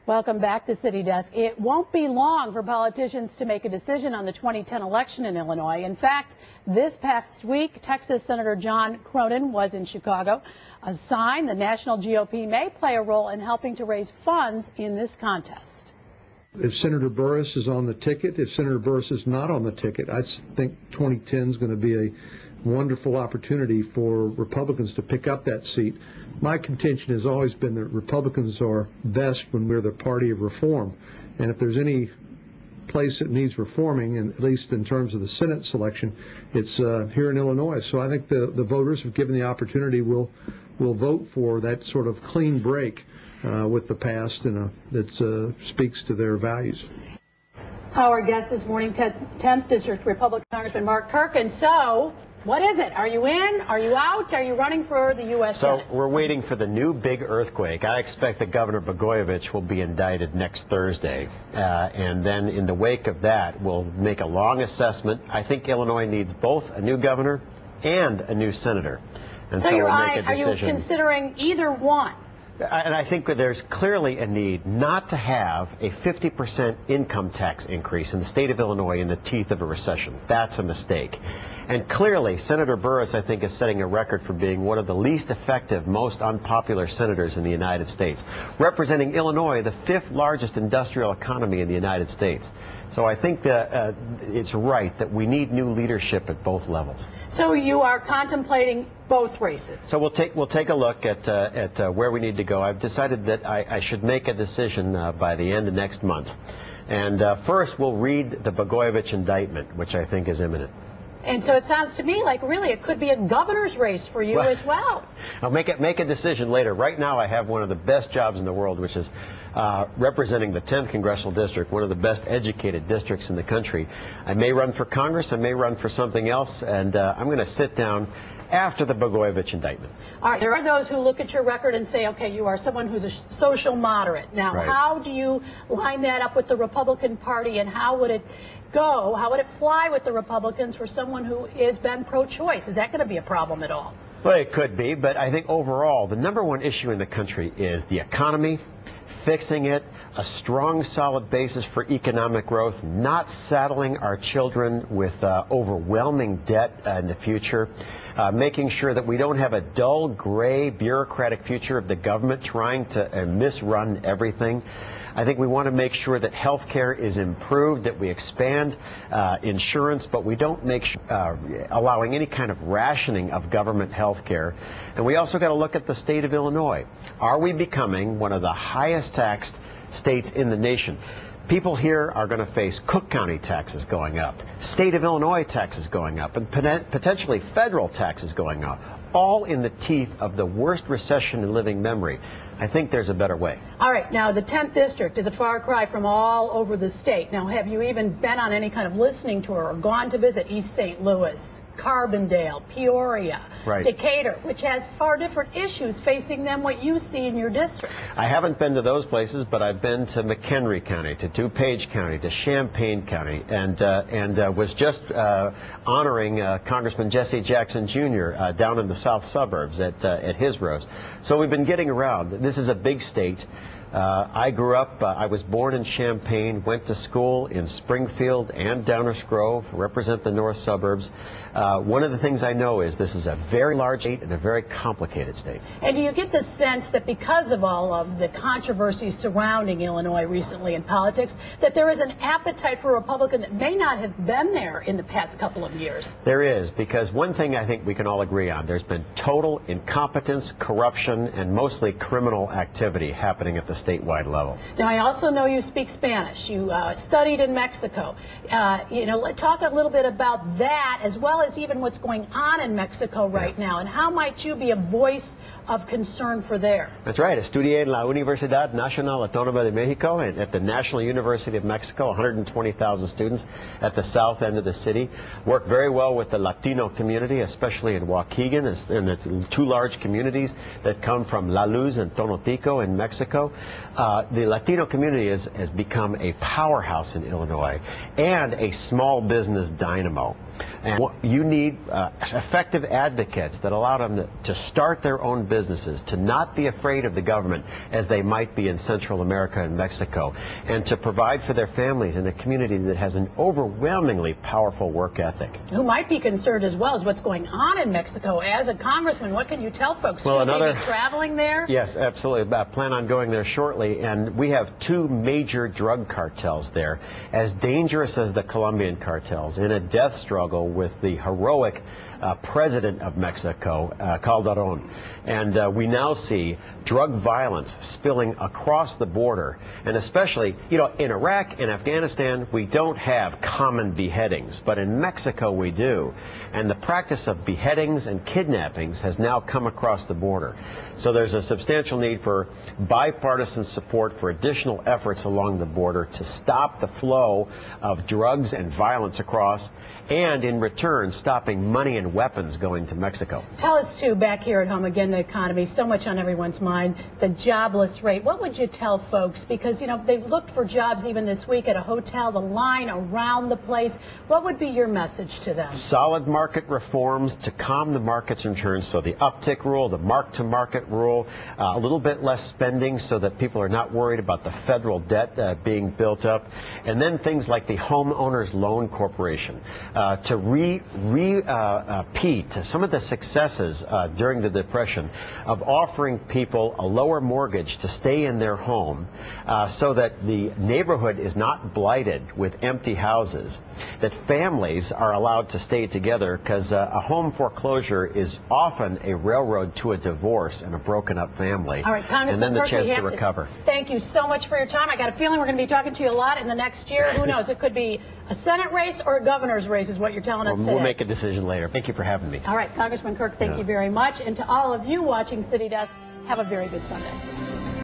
Welcome back to City Desk. It won't be long for politicians to make a decision on the 2010 election in Illinois. In fact, this past week, Texas Senator John Cronin was in Chicago. A sign the national GOP may play a role in helping to raise funds in this contest. If Senator Burris is on the ticket, if Senator Burris is not on the ticket, I think 2010 is going to be a wonderful opportunity for Republicans to pick up that seat. My contention has always been that Republicans are best when we're the party of reform. And if there's any place that needs reforming, and at least in terms of the Senate selection, it's here in Illinois. So I think the voters, have given the opportunity, will vote for that sort of clean break with the past and that speaks to their values. Our guest this morning, 10th District Republican Congressman Mark Kirk. And so, what is it? Are you in? Are you out? Are you running for the U.S. Senate? So we're waiting for the new big earthquake. I expect that Governor Blagojevich will be indicted next Thursday. And then in the wake of that, we'll make a long assessment. I think Illinois needs both a new governor and a new senator. And so we'll make a decision. Are you considering either one? And I think that there's clearly a need not to have a 50% income tax increase in the state of Illinois in the teeth of a recession. That's a mistake. And clearly, Senator Burris, I think, is setting a record for being one of the least effective, most unpopular senators in the United States, representing Illinois, the 5th largest industrial economy in the United States. So I think that it's right that we need new leadership at both levels. So you are contemplating both races? So we'll take a look at where we need to go. I've decided that I should make a decision by the end of next month. And first, we'll read the Blagojevich indictment, which I think is imminent. And so it sounds to me like really it could be a governor's race for you as well. I'll make a decision later. Right now I have one of the best jobs in the world, which is representing the 10th Congressional District, one of the best educated districts in the country. I may run for Congress, I may run for something else, and I'm going to sit down after the Blagojevich indictment. All right, there are those who look at your record and say, okay, you are someone who's a social moderate. Now, How do you line that up with the Republican Party, and how would it go? How would it fly with the Republicans for someone who has been pro-choice? Is that going to be a problem at all? Well, it could be, but I think overall the #1 issue in the country is the economy, fixing it, a strong, solid basis for economic growth, not saddling our children with overwhelming debt in the future, making sure that we don't have a dull, gray, bureaucratic future of the government trying to misrun everything. I think we want to make sure that health care is improved, that we expand insurance, but we don't make allowing any kind of rationing of government health care. And we also got to look at the state of Illinois. Are we becoming one of the highest taxed states in the nation? People here are going to face Cook County taxes going up, state of Illinois taxes going up, and potentially federal taxes going up, all in the teeth of the worst recession in living memory. I think there's a better way. All right. Now, the 10th District is a far cry from all over the state. Now, have you even been on any kind of listening tour or gone to visit East St. Louis, Carbondale, Peoria, Decatur, which has far different issues facing them what you see in your district? I haven't been to those places, but I've been to McHenry County, to DuPage County, to Champaign County, and was just honoring Congressman Jesse Jackson Jr. Down in the south suburbs at his roast. So we've been getting around. This is a big state. I grew up, I was born in Champaign, went to school in Springfield and Downers Grove, represent the north suburbs. One of the things I know is this is a very large state and a very complicated state. And do you get the sense that because of all of the controversies surrounding Illinois recently in politics, that there is an appetite for a Republican that may not have been there in the past couple of years? There is, because one thing I think we can all agree on, there's been total incompetence, corruption, and mostly criminal activity happening at the statewide level. Now, I also know you speak Spanish. You studied in Mexico. Talk a little bit about that, as well as even what's going on in Mexico right now, and how might you be a voice of concern for there? That's right. Estudié en la Universidad Nacional Autónoma de Mexico at the National University of Mexico, 120,000 students at the south end of the city. Worked very well with the Latino community, especially in Waukegan, and the 2 large communities that come from La Luz and Tonotico in Mexico. The Latino community has become a powerhouse in Illinois and a small business dynamo. And you need effective advocates that allow them to start their own businesses, to not be afraid of the government as they might be in Central America and Mexico, and to provide for their families in a community that has an overwhelmingly powerful work ethic. Who might be concerned as well as what's going on in Mexico. As a congressman, what can you tell folks? Well, Should they be traveling there? Yes, absolutely. I plan on going there shortly, and we have two major drug cartels there, as dangerous as the Colombian cartels, in a death struggle with the heroic president of Mexico, Calderon. And we now see drug violence spilling across the border. And especially, you know, in Iraq and Afghanistan, we don't have common beheadings, but in Mexico we do. And the practice of beheadings and kidnappings has now come across the border. So there's a substantial need for bipartisan support for additional efforts along the border to stop the flow of drugs and violence across, and in return, stopping money and weapons going to Mexico. Tell us, too, back here at home, again, the economy, so much on everyone's mind, the jobless rate. What would you tell folks? Because, you know, they've looked for jobs even this week at a hotel, the line around the place. What would be your message to them? Solid market reforms to calm the market's returns. So the uptick rule, the mark-to-market rule, a little bit less spending so that people are not worried about the federal debt being built up. And then things like the Homeowners Loan Corporation. To repeat some of the successes during the Depression of offering people a lower mortgage to stay in their home so that the neighborhood is not blighted with empty houses, that families are allowed to stay together, because a home foreclosure is often a railroad to a divorce and a broken up family. All right, Congressman and then the Kirk, chance to recover. Thank you so much for your time. I got a feeling we're going to be talking to you a lot in the next year. Who knows? It could be a Senate race or a governor's race is what you're telling us today. We'll make a decision later. Thank you for having me. All right, Congressman Kirk, thank you very much. And to all of you watching City Desk, have a very good Sunday.